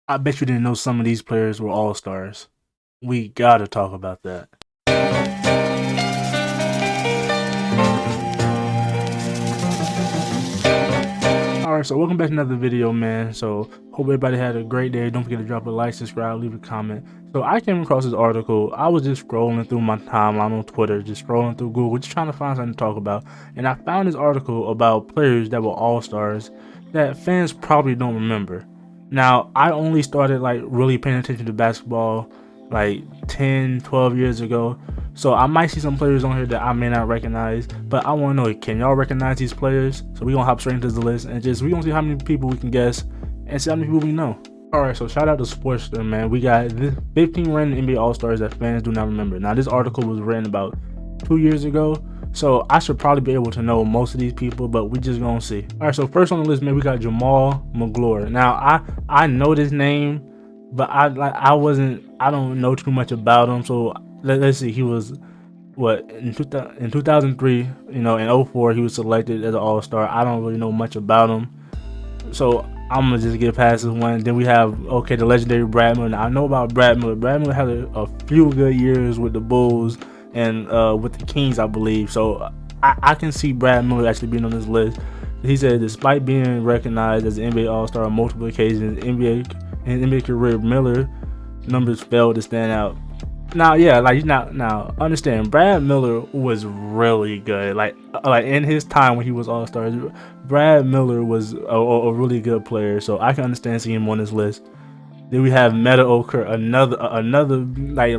I bet you didn't know some of these players were all stars. We gotta talk about that. Alright, so welcome back to another video, man. So hope everybody had a great day. Don't forget to drop a like, subscribe, leave a comment. So I came across this article. I was just scrolling through my timeline on Twitter, just scrolling through Google, just trying to find something to talk about. And I found this article about players that were all stars that fans probably don't remember. Now, I only started like really paying attention to basketball like 10, 12 years ago. So I might see some players on here that I may not recognize, but I want to know, can y'all recognize these players? So we gonna hop straight into the list and we gonna see how many people we can guess and see how many people we know. All right, so shout out to Sportster, man. We got this 15 random NBA All-Stars that fans do not remember. Now this article was written about 2 years ago, so I should probably be able to know most of these people, but we just gonna see. All right, so first on the list, man, we got Jamal Magloire. Now I know this name, but I don't know too much about him. So let's see. He was what in 2003, you know, in 04 he was selected as an All-Star. I don't really know much about him, so I'm gonna just get past this one. Then we have the legendary Brad Miller. Now, I know about Brad Miller. Brad Miller had a few good years with the Bulls and with the Kings, I believe. So I can see Brad Miller actually being on this list. He said, despite being recognized as an NBA All-Star on multiple occasions, in NBA career, Miller numbers failed to stand out. Now, yeah, like now understand, Brad Miller was really good. Like in his time when he was All-Star, Brad Miller was a really good player. So I can understand seeing him on this list. Then we have Metta Okur, another like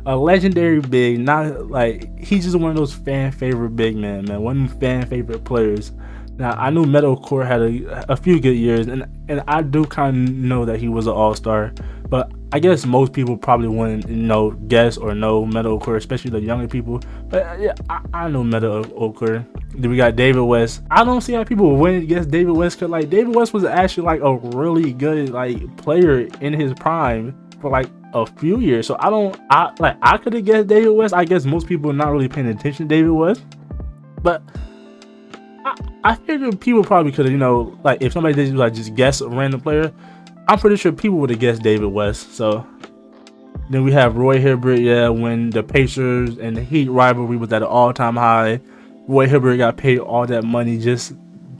a legendary big. Not like he's just one of those fan favorite big men, one of them fan favorite players. Now I knew Metta Okur had a few good years, and I do kind of know that he was an All-Star, but I guess most people probably wouldn't guess or know Metta Okur, especially the younger people. But yeah, I know Metta Okur. Then we got David West. I don't see how people wouldn't guess David West, cause like David West was actually like a really good like player in his prime for like a few years. So I could have guessed David West. I guess most people are not really paying attention to David West, but I figured people probably could have, like if somebody did like just guess a random player, I'm pretty sure people would have guessed David West. So then we have Roy Hibbert. Yeah, when the Pacers and the Heat rivalry was at an all-time high, Roy Hibbert got paid all that money just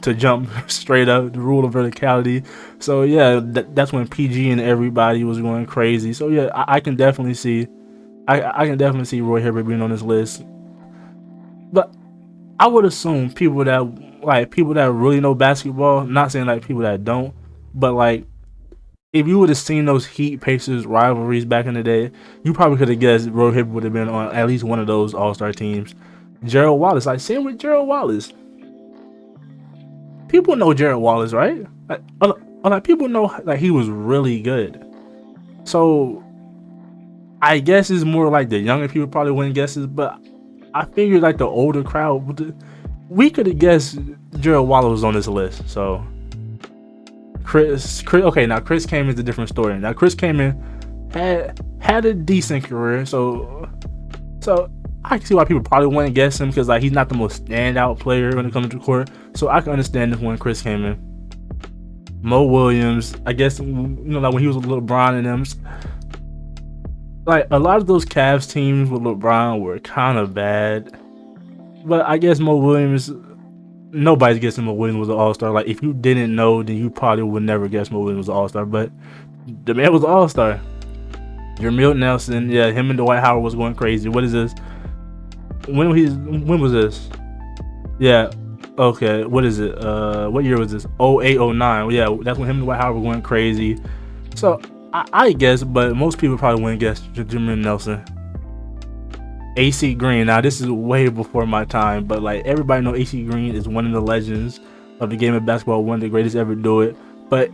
to jump straight up, the rule of verticality. So yeah, that's when PG and everybody was going crazy. So yeah, I can definitely see, I can definitely see Roy Hibbert being on this list. But I would assume people that really know basketball, not saying like people that don't, but like if you would have seen those Heat Pacers rivalries back in the day, you probably could have guessed Roy Hibbert would have been on at least one of those All-Star teams. Gerald Wallace, like same with Gerald Wallace. People know Gerald Wallace, right? Like people know like he was really good. So I guess it's more like the younger people probably wouldn't guess it, but I figured like the older crowd, we could have guessed Gerald Wallace was on this list. So Chris, okay, now Chris Kaman is a different story. Now Chris Kaman had a decent career, so I can see why people probably wouldn't guess him, because like he's not the most standout player when it comes to court. So I can understand this one. Chris Kaman, Mo Williams, I guess like when he was with LeBron and them. Like a lot of those Cavs teams with LeBron were kind of bad, but I guess Mo Williams, nobody's guessing Mo Williams was an All-Star. Like if you didn't know, then you probably would never guess Mo Williams was an All-Star. But the man was an All-Star. Jameer Nelson, yeah, him and Dwight Howard was going crazy. What is this? When was this? Yeah, okay. What is it? What year was this? 08, 09. Yeah, that's when him and Dwight Howard were going crazy. So I guess, but most people probably wouldn't guess Jameer Nelson. AC Green. Now this is way before my time, but like everybody know AC Green is one of the legends of the game of basketball, one of the greatest ever do it. But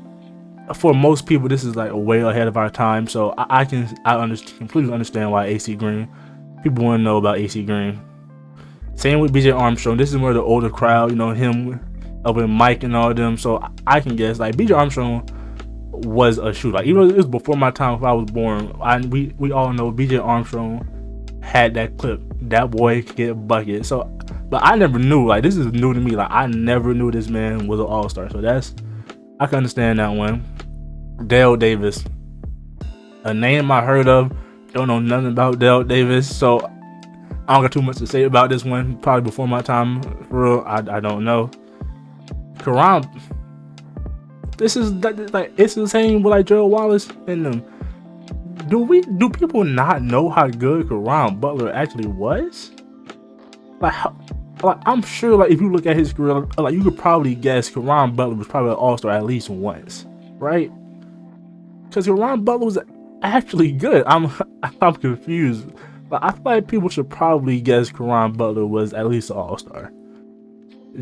for most people, this is like way ahead of our time. So I completely understand why AC Green. People want to know about AC Green. Same with BJ Armstrong. This is more the older crowd, him up with Mike and all them. So I can guess like BJ Armstrong was a shooter. Like, even though it was before my time, if I was born, we all know BJ Armstrong had that clip. That boy could get a bucket. So, but I never knew. Like this is new to me. Like I never knew this man was an All-Star. So I can understand that one. Dale Davis, a name I heard of. Don't know nothing about Dale Davis, so I don't got too much to say about this one. Probably before my time, for real. I don't know. Caron, this is like it's the same with like Gerald Wallace and them. Do people not know how good Caron Butler actually was? Like, I'm sure like if you look at his career, like you could probably guess Caron Butler was probably an All-Star at least once, right? Because Caron Butler was actually good. I'm confused. But I feel like people should probably guess Caron Butler was at least an All-Star.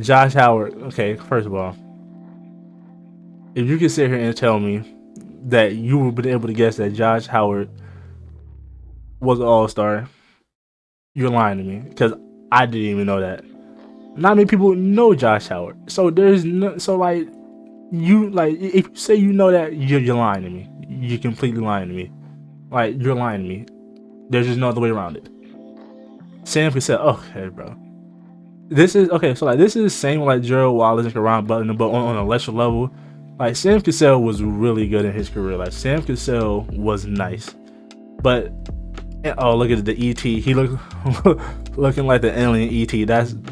Josh Howard. Okay, first of all, if you can sit here and tell me that you would have been able to guess that Josh Howard was an All-Star, you're lying to me. Because I didn't even know that. Not many people know Josh Howard. So there's no, so like you like if you say you know that, you're lying to me. You're completely lying to me. Like you're lying to me. There's just no other way around it. Sam Cassell. Okay, bro. This is okay. So like this is the same with like Gerald Wallace and Caron Butler, but on a lesser level. Like Sam Cassell was really good in his career. Like Sam Cassell was nice, but oh look at the ET. He looked looking like the alien ET.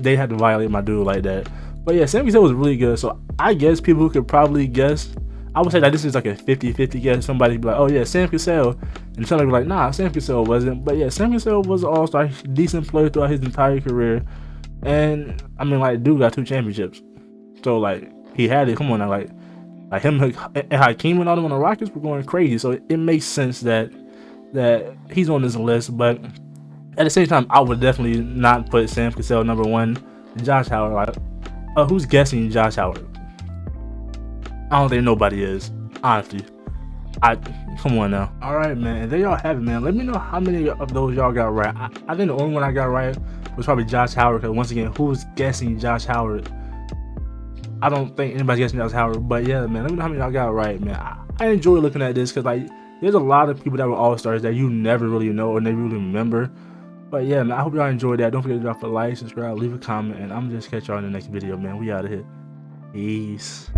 They had to violate my dude like that. But yeah, Sam Cassell was really good. So I guess people could probably guess. I would say that this is like a 50-50 guess. Somebody be like, oh yeah, Sam Cassell, and somebody be like, nah, Sam Cassell wasn't. But yeah, Sam Cassell was an All-Star, decent player throughout his entire career. And I mean, like, dude got 2 championships, so like he had it. Come on now, like him and Hakeem and all them on the Rockets were going crazy. So it makes sense that he's on this list. But at the same time, I would definitely not put Sam Cassell number 1. Josh Howard, like, who's guessing Josh Howard? I don't think nobody is, honestly. Come on now. All right, man. And there y'all have it, man. Let me know how many of those y'all got right. I think the only one I got right was probably Josh Howard. Because once again, who's guessing Josh Howard? I don't think anybody's guessing Josh Howard. But yeah, man. Let me know how many y'all got right, man. I enjoy looking at this because like there's a lot of people that were All-Stars that you never really know or never really remember. But yeah, man. I hope y'all enjoyed that. Don't forget to drop a like, subscribe, leave a comment, and I'm just catch y'all in the next video, man. We out of here. Peace.